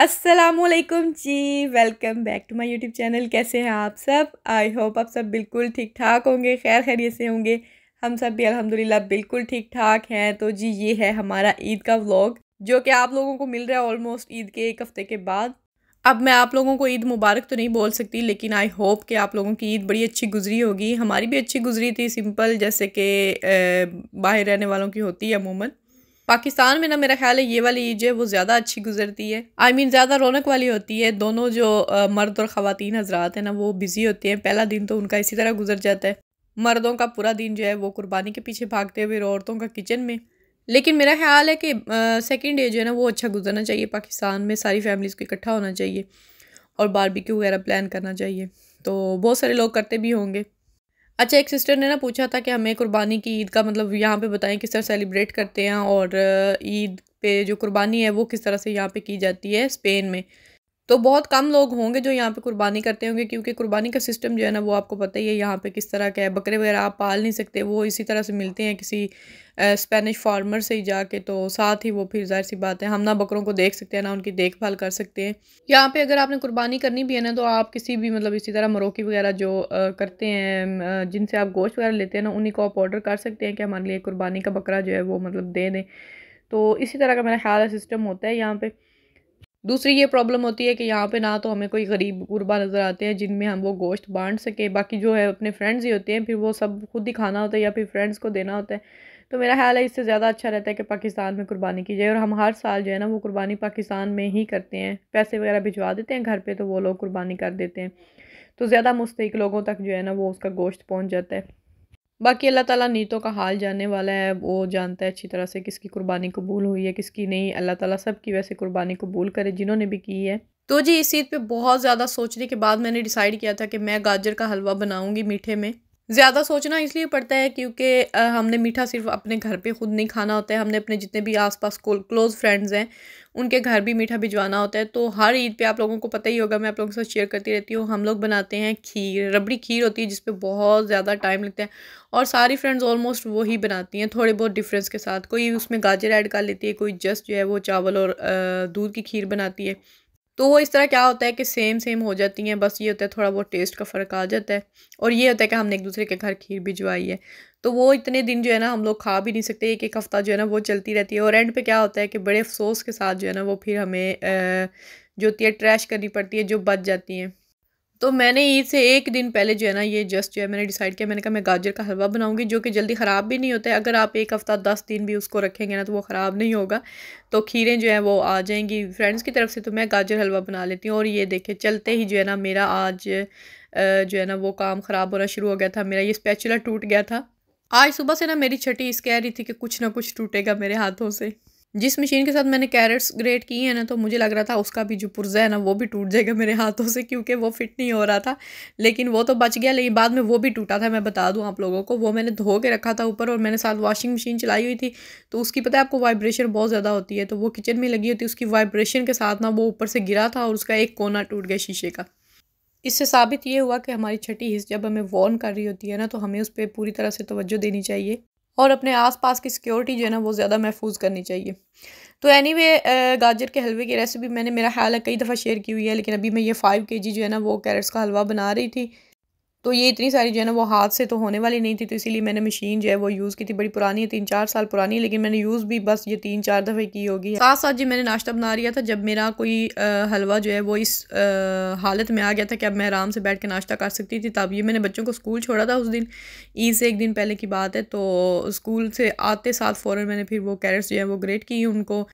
अस्सलामुअलैकुम जी। Welcome back to my YouTube channel. कैसे हैं आप सब? आई होप आप सब बिल्कुल ठीक ठाक होंगे, खैर खैरियत से होंगे। हम सब भी अल्हम्दुलिल्लाह बिल्कुल ठीक ठाक हैं। तो जी ये है हमारा ईद का व्लॉग जो कि आप लोगों को मिल रहा है ऑलमोस्ट ईद के एक हफ़्ते के बाद। अब मैं आप लोगों को ईद मुबारक तो नहीं बोल सकती, लेकिन आई होप कि आप लोगों की ईद बड़ी अच्छी गुजरी होगी। हमारी भी अच्छी गुजरी थी, सिंपल जैसे कि बाहर रहने वालों की होती है अमूमन। पाकिस्तान में ना मेरा ख्याल है ये वाली ईद जो है वो ज़्यादा अच्छी गुजरती है। ज़्यादा रौनक वाली होती है। दोनों जो मर्द और ख़वातीन हजरात हैं ना वो बिज़ी होते हैं। पहला दिन तो उनका इसी तरह गुजर जाता है। मर्दों का पूरा दिन जो है वो कुर्बानी के पीछे भागते हुए, औरतों का किचन में। लेकिन मेरा ख्याल है कि सेकंड डे जो है ना वो अच्छा गुजरना चाहिए। पाकिस्तान में सारी फैमिलीज़ को इकट्ठा होना चाहिए और बारबेक्यू वगैरह प्लान करना चाहिए। तो बहुत सारे लोग करते भी होंगे। अच्छा, एक सिस्टर ने ना पूछा था कि हमें कुर्बानी की ईद का मतलब यहाँ पे बताएं किस तरह सेलिब्रेट करते हैं, और ईद पे जो कुर्बानी है वो किस तरह से यहाँ पे की जाती है स्पेन में। तो बहुत कम लोग होंगे जो यहाँ पे कुर्बानी करते होंगे, क्योंकि कुर्बानी का सिस्टम जो है ना वो आपको पता ही है यहाँ पे किस तरह का है। बकरे वगैरह आप पाल नहीं सकते, वो इसी तरह से मिलते हैं किसी स्पेनिश फार्मर से ही जाके। तो साथ ही वो फिर जाहिर सी बात है हम ना बकरों को देख सकते हैं ना उनकी देखभाल कर सकते हैं। यहाँ पे अगर आपने कुर्बानी करनी भी है ना तो आप किसी भी मतलब इसी तरह मरोकी वगैरह जो करते हैं, जिनसे आप गोश्त वगैरह लेते हैं ना, उन्हीं को आप ऑर्डर कर सकते हैं कि हमारे लिए कुर्बानी का बकरा जो है वो मतलब दे दें। तो इसी तरह का मेरा ख्याल है सिस्टम होता है यहाँ पे। दूसरी ये प्रॉब्लम होती है कि यहाँ पे ना तो हमें कोई गरीब गुरबा नज़र आते हैं जिनमें हम वो गोश्त बांट सके। बाकी जो है अपने फ्रेंड्स ही होते हैं, फिर वो सब खुद ही खाना होता है या फिर फ्रेंड्स को देना होता है। तो मेरा ख्याल है इससे ज़्यादा अच्छा रहता है कि पाकिस्तान में कुर्बानी की जाए, और हम हर साल जो है ना वो कुर्बानी पाकिस्तान में ही करते हैं। पैसे वगैरह भिजवा देते हैं घर पे, तो वो लोग कुर्बानी कर देते हैं। तो ज़्यादा मुस्तहिक लोगों तक जो है ना वो उसका गोश्त पहुँच जाता है। बाकी अल्लाह ताला नीतों का हाल जानने वाला है, वो जानता है अच्छी तरह से किसकी कुर्बानी कबूल हुई है किसकी नहीं। अल्लाह ताला सब की वैसे कुर्बानी कबूल करे जिन्होंने भी की है। तो जी इस ईद पे बहुत ज़्यादा सोचने के बाद मैंने डिसाइड किया था कि मैं गाजर का हलवा बनाऊंगी मीठे में। ज़्यादा सोचना इसलिए पड़ता है क्योंकि हमने मीठा सिर्फ अपने घर पे खुद नहीं खाना होता है, हमने अपने जितने भी आसपास क्लोज़ फ्रेंड्स हैं उनके घर भी मीठा भिजवाना होता है। तो हर ईद पे आप लोगों को पता ही होगा, मैं आप लोगों के साथ शेयर करती रहती हूँ, हम लोग बनाते हैं खीर। रबड़ी खीर होती है जिस पे बहुत ज़्यादा टाइम लगता है, और सारी फ्रेंड्स ऑलमोस्ट वही बनाती हैं, थोड़े बहुत डिफरेंस के साथ। कोई उसमें गाजर ऐड कर लेती है, कोई जस्ट जो है वो चावल और दूध की खीर बनाती है। तो वो इस तरह क्या होता है कि सेम सेम हो जाती हैं, बस ये होता है थोड़ा बहुत टेस्ट का फ़र्क आ जाता है। और ये होता है कि हमने एक दूसरे के घर खीर भिजवाई है। तो वो इतने दिन जो है ना हम लोग खा भी नहीं सकते, एक एक हफ़्ता जो है ना वो चलती रहती है। और एंड पे क्या होता है कि बड़े अफसोस के साथ जो है ना वो फिर हमें जो होती है ट्रैश करनी पड़ती है जो बच जाती हैं। तो मैंने ईद से एक दिन पहले जो है ना ये जस्ट जो है मैंने डिसाइड किया, मैंने कहा मैं गाजर का हलवा बनाऊंगी जो कि जल्दी ख़राब भी नहीं होता है। अगर आप एक हफ़्ता 10 दिन भी उसको रखेंगे ना तो वो ख़राब नहीं होगा। तो खीरें जो है वो आ जाएंगी फ्रेंड्स की तरफ से। तो मैं गाजर हलवा बना लेती हूँ, और ये देखे चलते ही जो है ना मेरा आज जो है ना वो काम ख़राब होना शुरू हो गया था। मेरा ये स्पैचुला टूट गया था। आज सुबह से ना मेरी छठी इस कह रही थी कि कुछ ना कुछ टूटेगा मेरे हाथों से। जिस मशीन के साथ मैंने कैरेट्स ग्रेट की है ना तो मुझे लग रहा था उसका भी जो पुर्जा है ना वो भी टूट जाएगा मेरे हाथों से, क्योंकि वो फिट नहीं हो रहा था। लेकिन वो तो बच गया, लेकिन बाद में वो भी टूटा था। मैं बता दूं आप लोगों को, वो मैंने धो के रखा था ऊपर, और मैंने साथ वॉशिंग मशीन चलाई हुई थी। तो उसकी पता है आपको वाइब्रेशन बहुत ज़्यादा होती है, तो वो किचन में लगी होती है, उसकी वाइब्रेशन के साथ ना वो ऊपर से गिरा था और उसका एक कोना टूट गया शीशे का। इससे साबित ये हुआ कि हमारी छठी हिस्स जब हमें वार्न कर रही होती है ना तो हमें उस पर पूरी तरह से तवज्जो देनी चाहिए, और अपने आसपास की सिक्योरिटी जो है ना वो ज़्यादा महफूज करनी चाहिए। तो एनीवे गाजर के हलवे की रेसिपी मैंने मेरा ख्याल है कई दफ़ा शेयर की हुई है, लेकिन अभी मैं ये 5 kg जो है ना वो कैरेट्स का हलवा बना रही थी। तो ये इतनी सारी जो है ना वो हाथ से तो होने वाली नहीं थी, तो इसीलिए मैंने मशीन जो है वो यूज़ की थी। बड़ी पुरानी है, 3-4 साल पुरानी है, लेकिन मैंने यूज़ भी बस ये 3-4 दफ़े की होगी। साथ साथ जी मैंने नाश्ता बना लिया था जब मेरा कोई हलवा जो है वो इस हालत में आ गया था कि अब मैं आराम से बैठ के नाश्ता कर सकती थी। तब ये मैंने बच्चों को स्कूल छोड़ा था उस दिन, ईद से एक दिन पहले की बात है। तो स्कूल से आते साथ फ़ौरन मैंने फिर वो कैरेट्स जो है वो ग्रेट की, उनको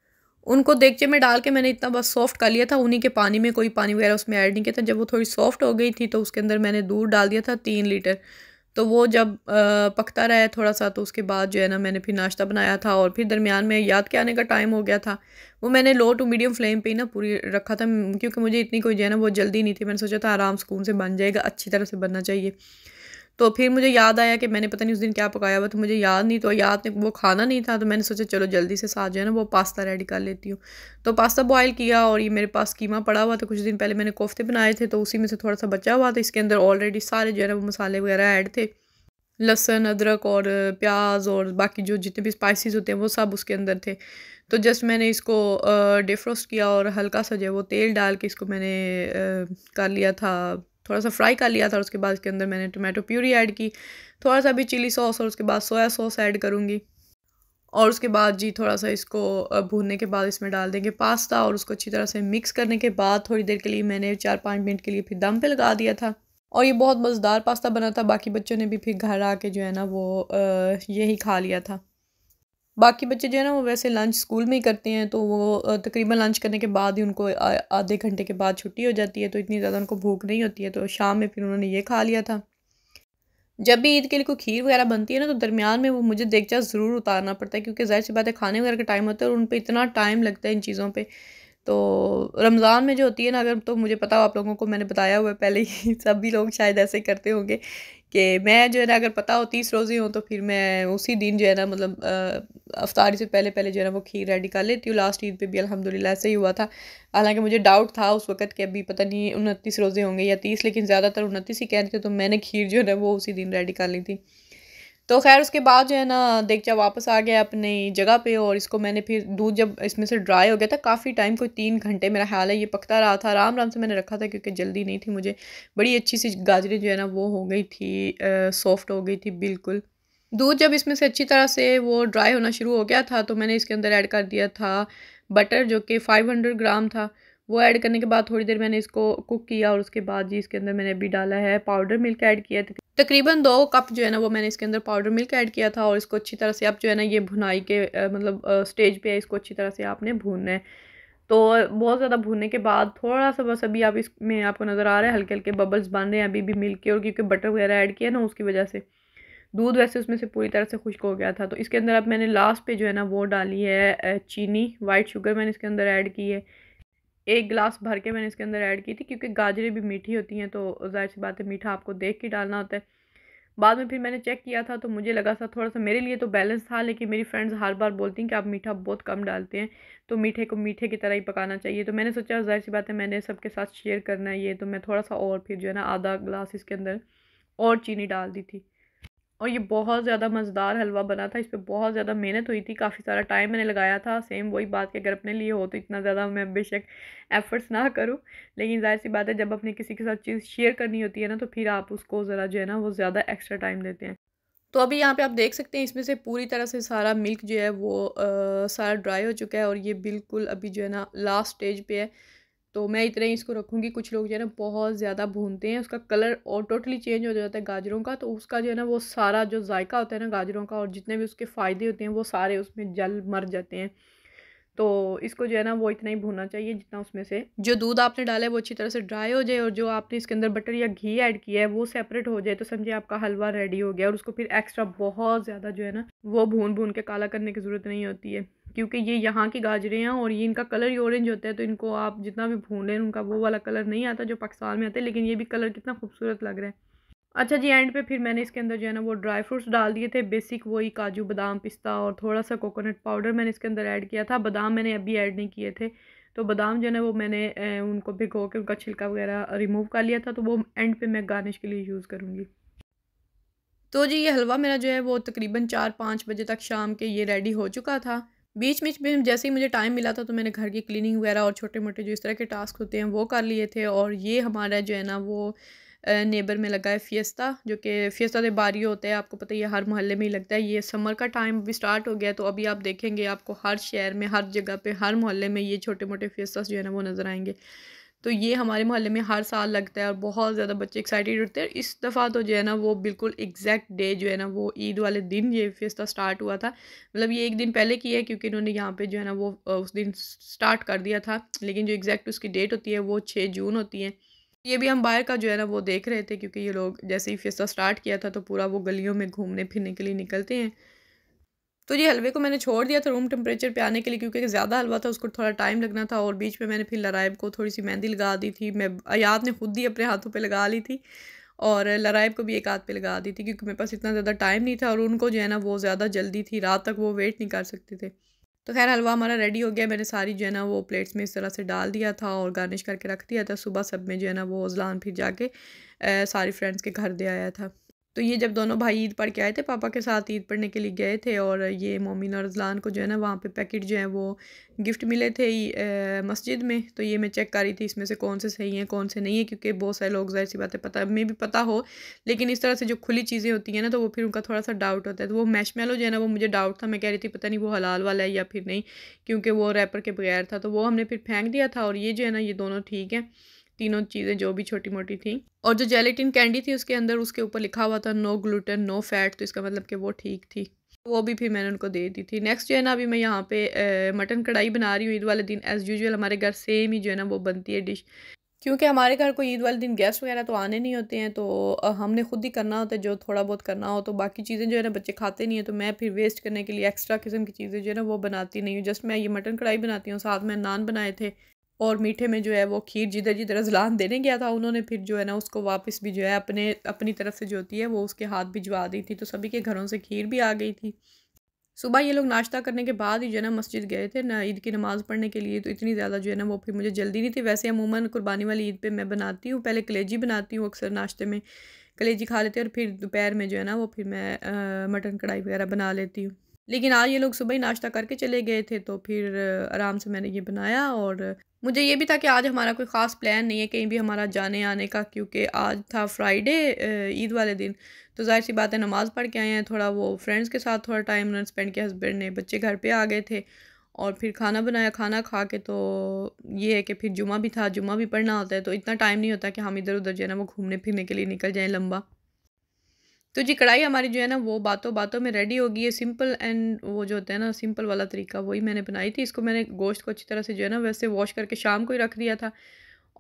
उनको देगचे में डाल के मैंने इतना बस सॉफ्ट कर लिया था। उन्हीं के पानी में, कोई पानी वगैरह उसमें ऐड नहीं किया था। जब वो थोड़ी सॉफ्ट हो गई थी तो उसके अंदर मैंने दूध डाल दिया था 3 लीटर। तो वो जब पकता रहा है थोड़ा सा, तो उसके बाद जो है ना मैंने फिर नाश्ता बनाया था, और फिर दरमियान में याद के आने का टाइम हो गया था। वो मैंने लो टू मीडियम फ्लेम पे ही ना पूरी रखा था, क्योंकि मुझे इतनी कोई जो है ना वो जल्दी नहीं थी। मैंने सोचा था आराम सुकून से बन जाएगा, अच्छी तरह से बनना चाहिए। तो फिर मुझे याद आया कि मैंने पता नहीं उस दिन क्या पकाया हुआ, तो मुझे याद नहीं, तो याद ने वो खाना नहीं था। तो मैंने सोचा चलो जल्दी से साथ जो है ना वो पास्ता रेडी कर लेती हूँ। तो पास्ता बॉयल किया, और ये मेरे पास कीमा पड़ा हुआ था, कुछ दिन पहले मैंने कोफ्ते बनाए थे तो उसी में से थोड़ा सा बचा हुआ था। इसके अंदर ऑलरेडी सारे जो है ना वो मसाले वगैरह ऐड थे, लहसुन अदरक और प्याज और बाकी जो जितने भी स्पाइसेस होते हैं वो सब उसके अंदर थे। तो जस्ट मैंने इसको डिफ्रोस्ट किया और हल्का सा जो है वो तेल डाल के इसको मैंने कर लिया था, थोड़ा सा फ्राई कर लिया था। और उसके बाद इसके अंदर मैंने टोमेटो प्यूरी ऐड की, थोड़ा सा भी चिली सॉस, और उसके बाद सोया सॉस ऐड करूँगी। और उसके बाद जी थोड़ा सा इसको भूनने के बाद इसमें डाल देंगे पास्ता, और उसको अच्छी तरह से मिक्स करने के बाद थोड़ी देर के लिए मैंने 4-5 मिनट के लिए फिर दम पे लगा दिया था। और ये बहुत मज़ेदार पास्ता बना था। बाकी बच्चों ने भी फिर घर आके जो है ना वो यही खा लिया था। बाकी बच्चे जो है ना वो वैसे लंच स्कूल में ही करते हैं, तो वो तकरीबन लंच करने के बाद ही उनको आधे घंटे के बाद छुट्टी हो जाती है, तो इतनी ज़्यादा उनको भूख नहीं होती है। तो शाम में फिर उन्होंने ये खा लिया था। जब भी ईद के लिए कोई खीर वगैरह बनती है ना, तो दरमियान में वो मुझे देगचा ज़रूर उतारना पड़ता है, क्योंकि ज़ाहिर सी बात है खाने वगैरह का टाइम होता है और उन पे इतना टाइम लगता है इन चीज़ों पे। तो रमज़ान में जो होती है ना, अगर तो मुझे पता हो आप लोगों को, मैंने बताया हुआ है पहले ही सभी लोग शायद ऐसे ही करते होंगे कि मैं जो है ना अगर पता हो 30 रोज़े हों तो फिर मैं उसी दिन जो है ना मतलब अफ्तारी से पहले पहले जो है ना वो खीर रेडी कर लेती हूँ। लास्ट ईद पे भी अल्हम्दुलिल्लाह ऐसे ही हुआ था। हालांकि मुझे डाउट था उस वक्त कि अभी पता नहीं 29 रोज़े होंगे या 30, लेकिन ज़्यादातर 29 ही कह रहे थे, तो मैंने खीर जो है ना वो उसी दिन रेडी कर ली थी। तो खैर उसके बाद जो है ना देगचा वापस आ गया अपनी जगह पे, और इसको मैंने फिर दूध जब इसमें से ड्राई हो गया था काफ़ी टाइम, कोई 3 घंटे मेरा ख्याल है ये पकता रहा था। आराम आराम से मैंने रखा था क्योंकि जल्दी नहीं थी मुझे। बड़ी अच्छी सी गाजरें जो है ना वो हो गई थी, सॉफ्ट हो गई थी बिल्कुल। दूध जब इसमें से अच्छी तरह से वो ड्राई होना शुरू हो गया था, तो मैंने इसके अंदर ऐड कर दिया था बटर, जो कि 500 ग्राम था। वो ऐड करने के बाद थोड़ी देर मैंने इसको कुक किया, और उसके बाद जी इसके अंदर मैंने अभी डाला है पाउडर मिल्क ऐड किया था। तकरीबन 2 कप जो है ना वो मैंने इसके अंदर पाउडर मिल्क ऐड किया था, और इसको अच्छी तरह से अब जो है ना ये भुनाई के मतलब स्टेज पे है, इसको अच्छी तरह से आपने भूनना है। तो बहुत ज़्यादा भूनने के बाद थोड़ा सा बस अभी आप इसमें आपको नज़र आ रहा है हल्के हल्के बबल्स बन रहे हैं अभी भी मिल्क के, और क्योंकि बटर वगैरह ऐड किया ना उसकी वजह से दूध वैसे उसमें से पूरी तरह से खुश्क हो गया था। तो इसके अंदर अब मैंने लास्ट पे जो है ना वो डाली है चीनी, वाइट शुगर मैंने इसके अंदर ऐड की है। 1 गिलास भर के मैंने इसके अंदर ऐड की थी, क्योंकि गाजरें भी मीठी होती हैं, तो जाहिर सी बात है मीठा आपको देख के डालना होता है। बाद में फिर मैंने चेक किया था तो मुझे लगा था थोड़ा सा मेरे लिए तो बैलेंस था, लेकिन मेरी फ्रेंड्स हर बार बोलती हैं कि आप मीठा बहुत कम डालते हैं, तो मीठे को मीठे की तरह ही पकाना चाहिए। तो मैंने सोचा जाहिर सी बात है मैंने सबके साथ शेयर करना है ये, तो मैं थोड़ा सा और फिर जो है ना आधा गिलास इसके अंदर और चीनी डाल दी थी। और ये बहुत ज़्यादा मज़ेदार हलवा बना था। इस पे बहुत ज़्यादा मेहनत हुई थी, काफ़ी सारा टाइम मैंने लगाया था। सेम वही बात कि अगर अपने लिए हो तो इतना ज़्यादा मैं बेशक एफ़र्ट्स ना करूँ, लेकिन ज़ाहिर सी बात है जब अपने किसी के साथ चीज़ शेयर करनी होती है ना, तो फिर आप उसको ज़रा जो है ना वो ज़्यादा एक्स्ट्रा टाइम देते हैं। तो अभी यहाँ पे आप देख सकते हैं इसमें से पूरी तरह से सारा मिल्क जो है वो सारा ड्राई हो चुका है, और ये बिल्कुल अभी जो है ना लास्ट स्टेज पे है। तो मैं इतना ही इसको रखूँगी। कुछ लोग जो है ना बहुत ज़्यादा भूनते हैं, उसका कलर और टोटली चेंज हो जाता है गाजरों का, तो उसका जो है ना वो सारा जो जायका होता है ना गाजरों का, और जितने भी उसके फ़ायदे होते हैं वो सारे उसमें जल मर जाते हैं। तो इसको जो है ना वो इतना ही भूनना चाहिए जितना उसमें से जो दूध आपने डाला है वो अच्छी तरह से ड्राई हो जाए, और जो आपने इसके अंदर बटर या घी ऐड किया है वो सेपरेट हो जाए, तो समझिए आपका हलवा रेडी हो गया। और उसको फिर एक्स्ट्रा बहुत ज़्यादा जो है ना वो भून भून के काला करने की ज़रूरत नहीं होती है, क्योंकि ये यहाँ की गाजरें हैं और ये इनका कलर ही ऑरेंज होता है, तो इनको आप जितना भी भून लें उनका वो वाला कलर नहीं आता जो पाकिस्तान में आता है, लेकिन ये भी कलर कितना खूबसूरत लग रहा है। अच्छा जी, एंड पे फिर मैंने इसके अंदर जो है ना वो ड्राई फ्रूट्स डाल दिए थे, बेसिक वही काजू बादाम पिस्ता, और थोड़ा सा कोकोनट पाउडर मैंने इसके अंदर ऐड किया था। बादाम मैंने अभी ऐड नहीं किए थे, तो बादाम जो है ना वो मैंने उनको भिगो के उनका छिलका वगैरह रिमूव कर लिया था, तो वो एंड पे मैं गार्निश के लिए यूज़ करूँगी। तो जी ये हलवा मेरा जो है वो तकरीबन 4-5 बजे तक शाम के ये रेडी हो चुका था। बीच बीच में जैसे ही मुझे टाइम मिला था तो मैंने घर की क्लीनिंग वगैरह और छोटे मोटे जो इस तरह के टास्क होते हैं वो कर लिए थे। और ये हमारा जो है ना वो नेबर में लगा है फिएस्ता, जो कि फिएस्ता दे बारी होता है, आपको पता ही है हर मोहल्ले में ही लगता है। ये समर का टाइम भी स्टार्ट हो गया, तो अभी आप देखेंगे आपको हर शहर में हर जगह पे हर मोहल्ले में ये छोटे मोटे फिएस्तास जो है ना वो नज़र आएंगे। तो ये हमारे मोहल्ले में हर साल लगता है और बहुत ज़्यादा बच्चे एक्साइटेड होते हैं। इस दफ़ा तो जो है ना वो बिल्कुल एग्जैक्ट डे जो है ना वो ईद वाले दिन ये फिएस्ता स्टार्ट हुआ था। मतलब ये एक दिन पहले की है, क्योंकि इन्होंने यहाँ पे जो है ना वो उस दिन स्टार्ट कर दिया था, लेकिन जो एग्जैक्ट उसकी डेट होती है वो 6 जून होती है। ये भी हम बाहर का जो है ना वो देख रहे थे, क्योंकि ये लोग जैसे ही फिएस्ता स्टार्ट किया था तो पूरा वो गलियों में घूमने फिरने के लिए निकलते हैं। तो ये हलवे को मैंने छोड़ दिया था रूम टेम्परेचर पे आने के लिए, क्योंकि ज़्यादा हलवा था उसको थोड़ा टाइम लगना था। और बीच में मैंने फिर लराइब को थोड़ी सी मेहंदी लगा दी थी, मैं अयाद ने खुद ही अपने हाथों पे लगा ली थी, और लराइब को भी एक हाथ पे लगा दी थी, क्योंकि मेरे पास इतना ज़्यादा टाइम नहीं था और उनको जो है ना वो ज़्यादा जल्दी थी, रात तक वो वेट नहीं कर सकते थे। तो खैर हलवा हमारा रेडी हो गया। मैंने सारी जो है ना वो प्लेट्स में इस तरह से डाल दिया था और गार्निश करके रख दिया था। सुबह सब में जो है ना वो अज़लान फिर जाके सारी फ्रेंड्स के घर दे आया था। तो ये जब दोनों भाई ईद पढ़ के आए थे पापा के साथ, ईद पढ़ने के लिए गए थे, और ये मोमिन और रज़लान को जो है ना वहाँ पे पैकेट जो है वो गिफ्ट मिले थे मस्जिद में। तो ये मैं चेक कर रही थी इसमें से कौन से सही हैं कौन से नहीं है, क्योंकि बहुत सारे लोग ज़ाहिर सी बातें पता में भी पता हो, लेकिन इस तरह से जो खुली चीज़ें होती हैं ना तो वो फिर उनका थोड़ा सा डाउट होता है। तो वो मैशमेलो जो है ना वो मुझे डाउट था, मैं कह रही थी पता नहीं वो हलाल वाला है या फिर नहीं, क्योंकि वो रैपर के बगैर था। तो वो हमने फिर फेंक दिया था। और ये जो है ना ये दोनों ठीक है, तीनों चीज़ें जो भी छोटी मोटी थी। और जो जेलेटिन कैंडी थी उसके अंदर उसके ऊपर लिखा हुआ था नो ग्लूटेन नो फैट, तो इसका मतलब कि वो ठीक थी, वो भी फिर मैंने उनको दे दी थी। नेक्स्ट जो है ना अभी मैं यहाँ पे मटन कढ़ाई बना रही हूँ। ईद वाले दिन एज़ यूजुअल हमारे घर सेम ही जो है ना वो बनती है डिश, क्योंकि हमारे घर को ईद वाले दिन गेस्ट वगैरह तो आने नहीं होते हैं, तो हमने खुद ही करना होता है जो थोड़ा बहुत करना हो। तो बाकी चीज़ें जो है ना बच्चे खाते नहीं है, तो मैं फिर वेस्ट करने के लिए एक्स्ट्रा किस्म की चीज़ें जो है ना वो बनाती नहीं हूँ। जस्ट मैं ये मटन कढ़ाई बनाती हूँ, साथ में नान बनाए थे, और मीठे में जो है वो खीर जिधर जिधर रज़लान देने गया था उन्होंने फिर जो है ना उसको वापस भी जो है अपनी तरफ से जो होती है वो उसके हाथ भिजवा दी थी, तो सभी के घरों से खीर भी आ गई थी। सुबह ये लोग नाश्ता करने के बाद ही जो है ना मस्जिद गए थे ना ईद की नमाज़ पढ़ने के लिए, तो इतनी ज़्यादा जो है ना वो फिर मुझे जल्दी नहीं थी। वैसे अमूमन कुर्बानी वाली ईद पे मैं बनाती हूँ, पहले कलेजी बनाती हूँ, अक्सर नाश्ते में कलेजी खा लेते हैं, और फिर दोपहर में जो है ना वो फिर मैं मटन कढ़ाई वगैरह बना लेती हूँ। लेकिन आज ये लोग सुबह ही नाश्ता करके चले गए थे, तो फिर आराम से मैंने ये बनाया। और मुझे ये भी था कि आज हमारा कोई ख़ास प्लान नहीं है कहीं भी हमारा जाने आने का, क्योंकि आज था फ्राइडे ईद वाले दिन। तो ज़ाहिर सी बात है नमाज़ पढ़ के आए हैं, थोड़ा वो फ्रेंड्स के साथ थोड़ा टाइम उन्होंने स्पेंड किया, हस्बैंड ने, बच्चे घर पे आ गए थे, और फिर खाना बनाया। खाना खा के तो ये है कि फिर जुमा भी था, जुमा भी पढ़ना होता है, तो इतना टाइम नहीं होता कि हम इधर उधर जो है ना वो घूमने फिरने के लिए निकल जाएँ लंबा। तो जी कढ़ाई हमारी जो है ना वो बातों बातों में रेडी हो गई है। सिंपल एंड वो जो होता है ना सिंपल वाला तरीका वही मैंने बनाई थी। इसको मैंने गोश्त को अच्छी तरह से जो है ना वैसे वॉश करके शाम को ही रख दिया था,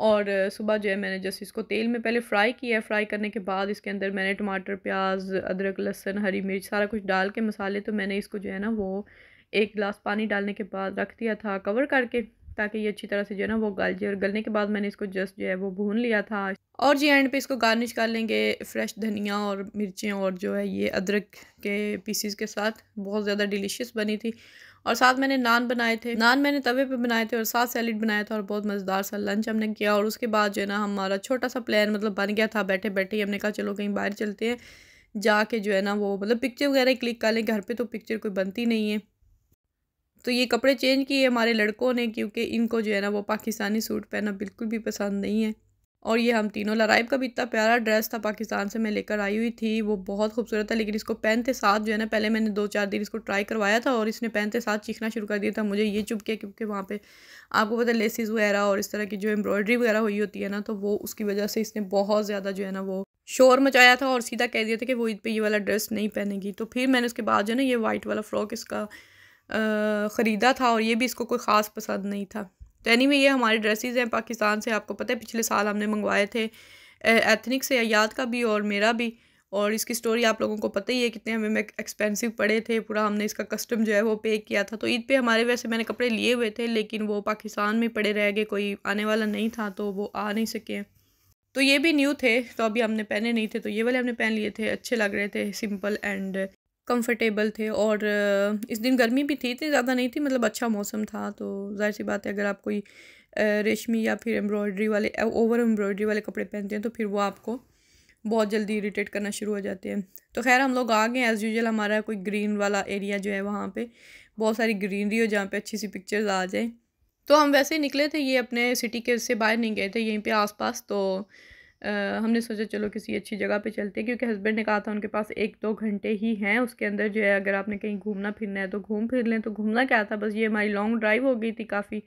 और सुबह जो है मैंने जस्ट इसको तेल में पहले फ्राई किया। फ्राई करने के बाद इसके अंदर मैंने टमाटर, प्याज, अदरक, लहसुन, हरी मिर्च सारा कुछ डाल के मसाले, तो मैंने इसको जो है ना वो 1 गिलास पानी डालने के बाद रख दिया था कवर करके, ताकि ये अच्छी तरह से जो है ना वो गल जाए। और गलने के बाद मैंने इसको जस्ट जो है वो भून लिया था। और जी एंड पे इसको गार्निश कर लेंगे फ्रेश धनिया और मिर्चें और जो है ये अदरक के पीसीस के साथ। बहुत ज़्यादा डिलीशियस बनी थी। और साथ मैंने नान बनाए थे, नान मैंने तवे पे बनाए थे, और साथ सैलेड बनाया था, और बहुत मज़ेदार सा लंच हमने किया। और उसके बाद जो है ना हमारा छोटा सा प्लान मतलब बन गया था, बैठे बैठे ही हमने कहा चलो कहीं बाहर चलते हैं, जाके जो है ना वो मतलब पिक्चर वगैरह क्लिक कर लें। घर पे तो पिक्चर कोई बनती नहीं है। तो ये कपड़े चेंज किए हमारे लड़कों ने, क्योंकि इनको जो है ना वो पाकिस्तानी सूट पहनना बिल्कुल भी पसंद नहीं है। और ये हम तीनों, लराइब का भी इतना प्यारा ड्रेस था पाकिस्तान से मैं लेकर आई हुई थी, वो बहुत खूबसूरत था, लेकिन इसको पहनते साथ जो है ना पहले मैंने 2-4 दिन इसको ट्राई करवाया था, और इसने पहनते साथ चीखना शुरू कर दिया था। मुझे ये चुभ गया, क्योंकि वहाँ पे आपको पता है लेसिस वगैरह और इस तरह की जो एम्ब्रॉयडरी वगैरह हुई होती है ना, तो वो उसकी वजह से इसने बहुत ज़्यादा जो है ना वो शोर मचाया था, और सीधा कह दिया था कि वो ईद पे ये वाला ड्रेस नहीं पहनेगी। तो फिर मैंने उसके बाद जो है ना ये वाइट वाला फ़्रॉक इसका ख़रीदा था, और ये भी इसको कोई ख़ास पसंद नहीं था। तो एनीवे ये हमारे ड्रेसेस हैं पाकिस्तान से, आपको पता है पिछले साल हमने मंगवाए थे एथनिक से, अयाद का भी और मेरा भी। और इसकी स्टोरी आप लोगों को पता ही है कितने हमें एक्सपेंसिव पड़े थे, पूरा हमने इसका कस्टम जो है वो पे किया था। तो ईद पे हमारे वैसे मैंने कपड़े लिए हुए थे, लेकिन वो पाकिस्तान में पड़े रह गए, कोई आने वाला नहीं था, तो वो आ नहीं सके। तो ये भी न्यू थे, तो अभी हमने पहने नहीं थे, तो ये वाले हमने पहन लिए थे, अच्छे लग रहे थे, सिंपल एंड कंफर्टेबल थे। और इस दिन गर्मी भी थी, इतनी ज़्यादा नहीं थी, मतलब अच्छा मौसम था। तो जाहिर सी बात है अगर आप कोई रेशमी या फिर एम्ब्रॉयडरी वाले ओवर एम्ब्रॉयडरी वाले कपड़े पहनते हैं तो फिर वो आपको बहुत जल्दी इरिटेट करना शुरू हो जाते हैं। तो खैर हम लोग आ गए एज़ यूजुअल, हमारा कोई ग्रीन वाला एरिया जो है वहाँ पे बहुत सारी ग्रीनरी हो जहाँ पे अच्छी सी पिक्चर्स आ जाए। तो हम वैसे ही निकले थे, ये अपने सिटी के से बाहर नहीं गए थे, यहीं पे आसपास। तो हमने सोचा चलो किसी अच्छी जगह पे चलते हैं, क्योंकि हस्बैंड ने कहा था उनके पास 1-2 घंटे ही हैं, उसके अंदर जो है अगर आपने कहीं घूमना फिरना है तो घूम फिर लें। तो घूमना क्या था, बस ये हमारी लॉन्ग ड्राइव हो गई थी काफ़ी।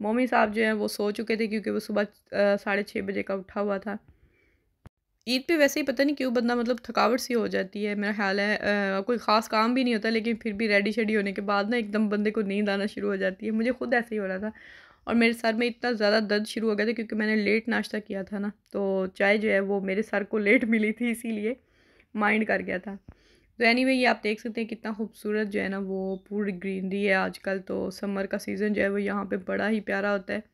मम्मी साहब जो हैं वो सो चुके थे, क्योंकि वो सुबह 6:30 बजे का उठा हुआ था। ईद पे वैसे ही पता नहीं क्यों बंदा मतलब थकावट सी हो जाती है, मेरा ख्याल है कोई ख़ास काम भी नहीं होता, लेकिन फिर भी रेडी शेडी होने के बाद ना एकदम बंदे को नींद आना शुरू हो जाती है। मुझे खुद ऐसे ही हो रहा था, और मेरे सर में इतना ज़्यादा दर्द शुरू हो गया था, क्योंकि मैंने लेट नाश्ता किया था ना, तो चाय जो है वो मेरे सर को लेट मिली थी, इसीलिए माइंड कर गया था। तो एनीवे ये आप देख सकते हैं कितना खूबसूरत जो है ना वो पूरी ग्रीनरी है आजकल। तो समर का सीज़न जो है वो यहाँ पे बड़ा ही प्यारा होता है।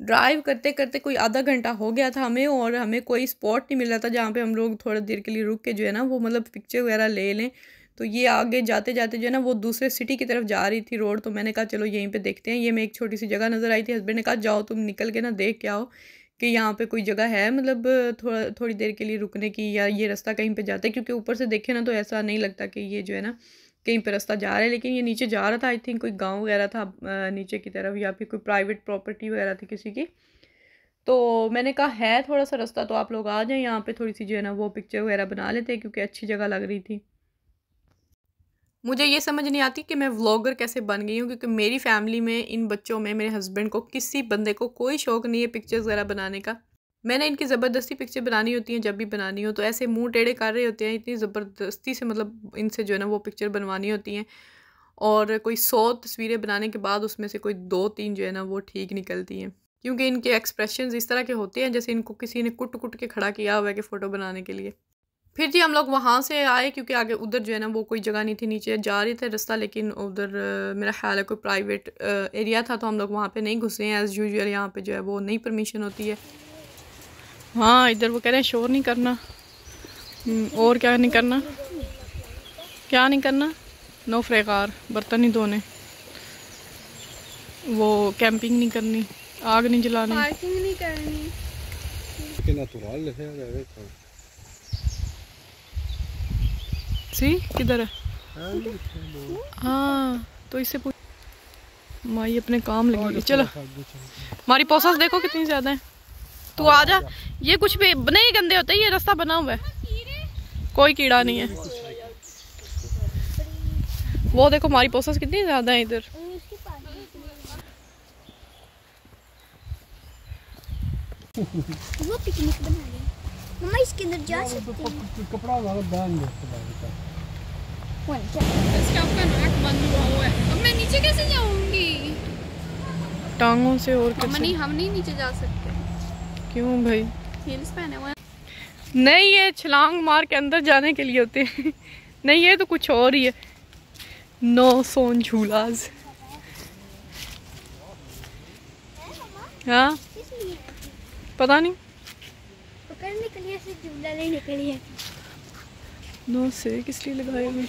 ड्राइव करते करते कोई आधा घंटा हो गया था हमें, और हमें कोई स्पॉट नहीं मिल रहा था जहाँ पे हम लोग थोड़ा देर के लिए रुक के जो है ना वो मतलब पिक्चर वगैरह ले लें। तो ये आगे जाते जाते जो है ना वो दूसरे सिटी की तरफ जा रही थी रोड, तो मैंने कहा चलो यहीं पे देखते हैं। ये मैं एक छोटी सी जगह नज़र आई थी, हस्बैंड ने कहा जाओ तुम निकल के ना देख के आओ कि यहाँ पे कोई जगह है मतलब थोड़ी देर के लिए रुकने की, या ये रास्ता कहीं पे जाता है, क्योंकि ऊपर से देखे ना तो ऐसा नहीं लगता कि ये जो है ना कहीं पे रास्ता जा रहा है, लेकिन ये नीचे जा रहा था। आई थिंक कोई गांव वगैरह था नीचे की तरफ, या फिर कोई प्राइवेट प्रॉपर्टी वगैरह थी किसी की। तो मैंने कहा है थोड़ा सा रास्ता, तो आप लोग आ जाएं यहाँ पे थोड़ी सी जो है ना वो पिक्चर वगैरह बना लेते हैं, क्योंकि अच्छी जगह लग रही थी। मुझे ये समझ नहीं आती कि मैं व्लॉगर कैसे बन गई हूँ, क्योंकि मेरी फैमिली में इन बच्चों में मेरे हस्बैंड को किसी बंदे को कोई शौक़ नहीं है पिक्चर्स वगैरह बनाने का। मैंने इनकी ज़बरदस्ती पिक्चर बनानी होती है, जब भी बनानी हो तो ऐसे मुंह टेढ़े कर रहे होते हैं, इतनी ज़बरदस्ती से मतलब इनसे जो है ना वो पिक्चर बनवानी होती हैं। और कोई 100 तस्वीरें बनाने के बाद उसमें से कोई 2-3 जो है ना वो ठीक निकलती हैं, क्योंकि इनके एक्सप्रेशंस इस तरह के होते हैं जैसे इनको किसी ने कुट कुट के खड़ा किया हुआ है कि फ़ोटो बनाने के लिए। फिर जी हम लोग वहाँ से आए, क्योंकि आगे उधर जो है ना वो कोई जगह नहीं थी, नीचे जा रहे थे रास्ता, लेकिन उधर मेरा ख्याल है कोई प्राइवेट एरिया था, तो हम लोग वहाँ पे नहीं घुसे हैं। एज़ यूजुअल यहाँ पे जो है वो नहीं परमिशन होती है। हाँ इधर वो कह रहे हैं शोर नहीं करना। और क्या नहीं करना, क्या नहीं करना, नो फ्रेकार, बर्तन नहीं धोने, वो कैंपिंग नहीं करनी, आग नहीं जलानी, पार्किंग नहीं करनी। सी किधर है? हाँ तो इससे पूछ, माई अपने काम लगी। चलो हमारी पोसास देखो कितनी ज्यादा है। तू आ जा, ये कुछ भी नहीं गंदे होते, ये रास्ता बना हुआ है, कोई कीड़ा नहीं है। वो देखो हमारी पोसास कितनी ज्यादा है इधर। वो पिकनिक बना रही है मम्मा, इसके अंदर जा सकते हैं। कपड़ा वाला बांध दो इसका, आपका नाक बंद हुआ है, अब मैं नीचे कैसे जाऊंगी? टांगों से। और कैसे? नहीं हम नहीं नीचे जा सकते। क्यों भाई? हील्स पहने हुए हैं। नहीं ये छलांग मार के अंदर जाने के लिए होते हैं। नहीं ये तो कुछ और ही है। नो सोन झूलाज। हाँ पता नहीं, पकड़ने के लिए से झूला लेने के लिए। नो से किस लिए लगाए हुए?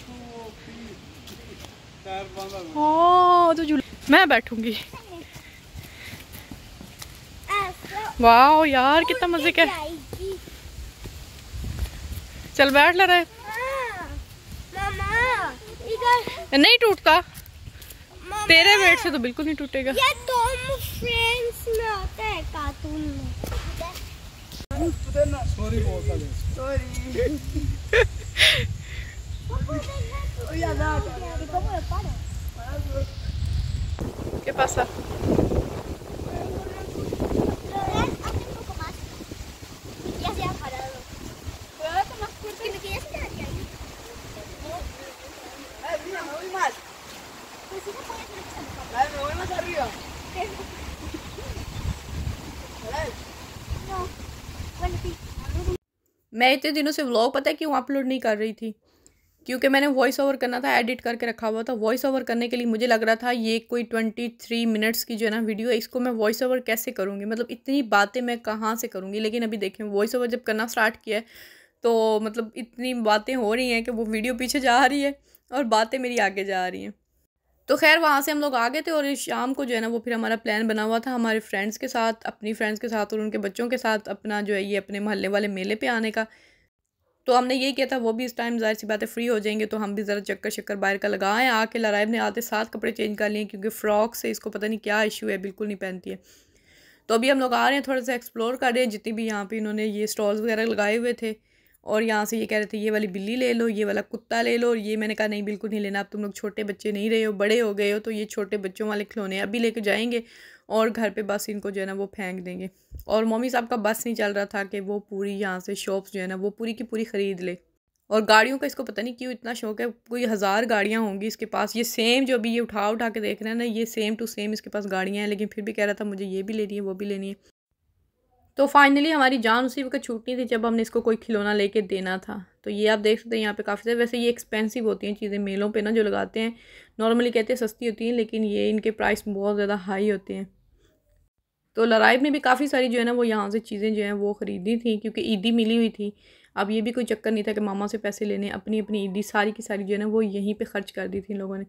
हाँ तो झूला मैं बैठूंगी। वाह यार कितना मजे का। चल बैठ ले रहे। नहीं टूटता, तेरे वेट से तो बिल्कुल नहीं टूटेगा। ये टॉम फ्रेंड्स में आता है कार्टून में। सॉरी बोलता है, sorry. ¿Qué pasa? Ya se ha parado. Cuidado más fuerte que ya se quedaría ahí. Mira, me voy más. Pues si no puedes echar. Me voy más arriba. No. Bueno, sí. मैं इतने दिनों से vlog पता है क्यों upload नहीं कर रही थी, क्योंकि मैंने वॉइस ओवर करना था, एडिट करके रखा हुआ था। वॉइस ओवर करने के लिए मुझे लग रहा था ये कोई 23 मिनट्स की जो है ना वीडियो है, इसको मैं वॉइस ओवर कैसे करूँगी, मतलब इतनी बातें मैं कहाँ से करूँगी। लेकिन अभी देखें वॉइस ओवर जब करना स्टार्ट किया है तो मतलब इतनी बातें हो रही हैं कि वो वीडियो पीछे जा रही है और बातें मेरी आगे जा रही हैं। तो खैर वहाँ से हम लोग आ गए थे, और शाम को जो है ना वो फिर हमारा प्लान बना हुआ था हमारे फ्रेंड्स के साथ, अपनी फ्रेंड्स के साथ और उनके बच्चों के साथ अपना जो है ये अपने मोहल्ले वाले मेले पे आने का। तो हमने यही किया था, वो भी इस टाइम ज़ाहिर सी बातें फ्री हो जाएंगे तो हम भी ज़रा चक्कर शक्कर बाहर का लगाएं। आके लराइब ने आते साथ कपड़े चेंज कर लिए, क्योंकि फ़्रॉक से इसको पता नहीं क्या इशू है, बिल्कुल नहीं पहनती है। तो अभी हम लोग आ रहे हैं, थोड़ा सा एक्सप्लोर कर रहे हैं जितनी भी यहाँ पे इन्होंने ये स्टॉल्स वगैरह लगाए हुए थे। और यहाँ से ये कह रहे थे ये वाली बिल्ली ले लो, ये वाला कुत्ता ले लो, और ये मैंने कहा नहीं बिल्कुल नहीं लेना, अब तुम लोग छोटे बच्चे नहीं रहे हो, बड़े हो गए हो, तो ये छोटे बच्चों वाले खिलौने अभी लेके जाएंगे और घर पे बस इनको जो है ना वो फेंक देंगे। और मम्मी साहब का बस नहीं चल रहा था कि वो पूरी यहाँ से शॉप्स जो है ना वो पूरी की पूरी ख़रीद ले। और गाड़ियों का इसको पता नहीं क्यों इतना शौक है, कोई 1000 गाड़ियाँ होंगी इसके पास। ये सेम जो अभी ये उठा उठा के देख रहे हैं ना, ये सेम टू सेम इसके पास गाड़ियाँ हैं, लेकिन फिर भी कह रहा था मुझे ये भी लेनी है वो भी लेनी है। तो फाइनली हमारी जान उसी वक्त छूटनी थी जब हमने इसको कोई खिलौना लेके देना था। तो ये आप देख सकते हैं यहाँ पे काफ़ी सारे, वैसे ये एक्सपेंसिव होती हैं चीज़ें मेलों पे ना जो लगाते हैं, नॉर्मली कहते हैं सस्ती होती हैं, लेकिन ये इनके प्राइस बहुत ज़्यादा हाई होते हैं। तो लराइब ने भी काफ़ी सारी जो है ना वो यहाँ से चीज़ें जो हैं वो ख़रीदी थी, क्योंकि ईदी मिली हुई थी। अब ये भी कोई चक्कर नहीं था कि मामा से पैसे लेने, अपनी अपनी ईदी सारी की सारी जो है ना वो यहीं पे ख़र्च कर दी थी इन लोगों ने।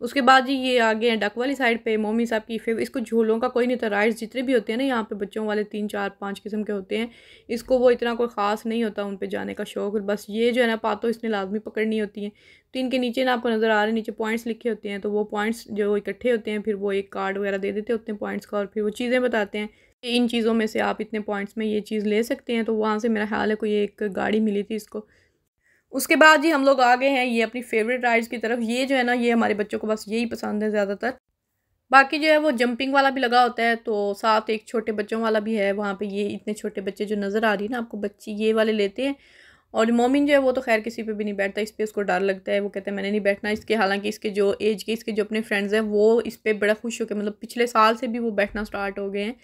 उसके बाद जी ये आ गए हैं डक वाली साइड पे, मोमी साहब की फेवरेट। इसको झूलों का कोई नहीं होता, राइड्स जितने भी होते हैं ना यहाँ पे बच्चों वाले 3 4 5 किस्म के होते हैं, इसको वो इतना कोई ख़ास नहीं होता उन पे जाने का शौक़। बस ये जो है ना पातो इसने लाजमी पकड़नी होती है। तो इनके नीचे ना आपको नज़र आ रहे हैं, नीचे पॉइंट्स लिखे होते हैं, तो वो पॉइंट्स जो इकट्ठे होते हैं फिर वो एक कार्ड वगैरह दे देते होते हैं पॉइंट्स का, और फिर वो चीज़ें बताते हैं कि इन चीज़ों में से आप इतने पॉइंट्स में ये चीज़ ले सकते हैं। तो वहाँ से मेरा ख्याल है कोई एक गाड़ी मिली थी इसको। उसके बाद जी हम लोग आ गए हैं ये अपनी फेवरेट राइड्स की तरफ। ये जो है ना ये हमारे बच्चों को बस यही पसंद है ज़्यादातर। बाकी जो है वो जंपिंग वाला भी लगा होता है, तो साथ एक छोटे बच्चों वाला भी है वहाँ पे। ये इतने छोटे बच्चे जो नज़र आ रही है ना आपको बच्ची, ये वाले लेते हैं। और मोमिन जो है वो तो खैर किसी पे भी नहीं बैठता, इस पर उसको डर लगता है, वो कहते हैं मैंने नहीं बैठना इसके। हालांकि इसके जो एज के इसके जो अपने फ्रेंड्स हैं वो इस पर बड़ा खुश होकर, मतलब पिछले साल से भी वो बैठना स्टार्ट हो गए हैं।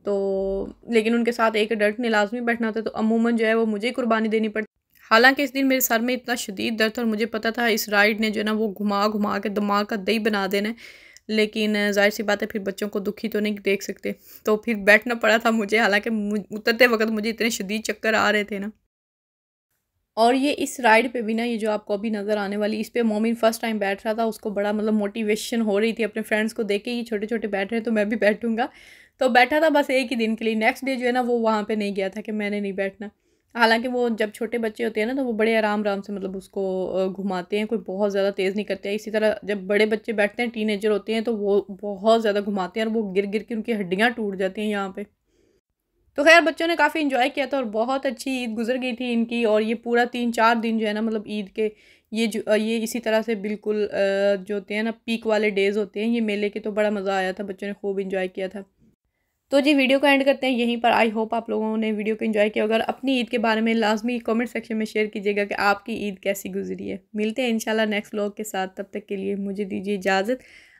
तो लेकिन उनके साथ एक अडल्ट ने लाजमी बैठना होता है, तो अमूमन जो है वो मुझे ही कुर्बानी देनी पड़ती। हालांकि इस दिन मेरे सर में इतना शदीद दर्द था और मुझे पता था इस राइड ने जो है ना वो घुमा घुमा के दिमाग का दही बना देना है, लेकिन जाहिर सी बात है फिर बच्चों को दुखी तो नहीं देख सकते, तो फिर बैठना पड़ा था मुझे। हालांकि उतरते वक्त मुझे इतने शदीद चक्कर आ रहे थे ना। और ये इस राइड पे भी ना, ये जो आपको अभी नज़र आने वाली, इस पे मोमिन फ़र्स्ट टाइम बैठ रहा था, उसको बड़ा मतलब मोटिवेशन हो रही थी अपने फ्रेंड्स को देख के, ये छोटे छोटे बैठ रहे हैं तो मैं भी बैठूंगा। तो बैठा था बस एक ही दिन के लिए, नेक्स्ट डे जो है ना वो वहाँ पे नहीं गया था कि मैंने नहीं बैठना। हालांकि वो जब छोटे बच्चे होते हैं ना तो वो बड़े आराम आराम से मतलब उसको घुमाते हैं, कोई बहुत ज़्यादा तेज़ नहीं करते हैं। इसी तरह जब बड़े बच्चे बैठते हैं, टीनेजर होते हैं, तो वो बहुत ज़्यादा घुमाते हैं और वो गिर गिर के उनकी हड्डियाँ टूट जाती हैं यहाँ पे। तो खैर बच्चों ने काफ़ी इन्जॉय किया था और बहुत अच्छी ईद गुजर गई थी इनकी। और ये पूरा 3 4 दिन जो है ना मतलब ईद के ये इसी तरह से बिल्कुल जो होते हैं ना पीक वाले डेज़ होते हैं ये मेले के, तो बड़ा मज़ा आया था, बच्चों ने खूब इन्जॉय किया था। तो जी वीडियो को एंड करते हैं यहीं पर। आई होप आप लोगों ने वीडियो को एंजॉय किया। अगर अपनी ईद के बारे में लाजमी कमेंट सेक्शन में शेयर कीजिएगा कि आपकी ईद कैसी गुजरी है। मिलते हैं इंशाल्लाह नेक्स्ट व्लॉग के साथ, तब तक के लिए मुझे दीजिए इजाज़त।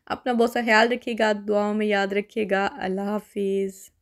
अपना बहुत सा ख्याल रखिएगा, दुआओं में याद रखिएगा। अल्लाह हाफिज़।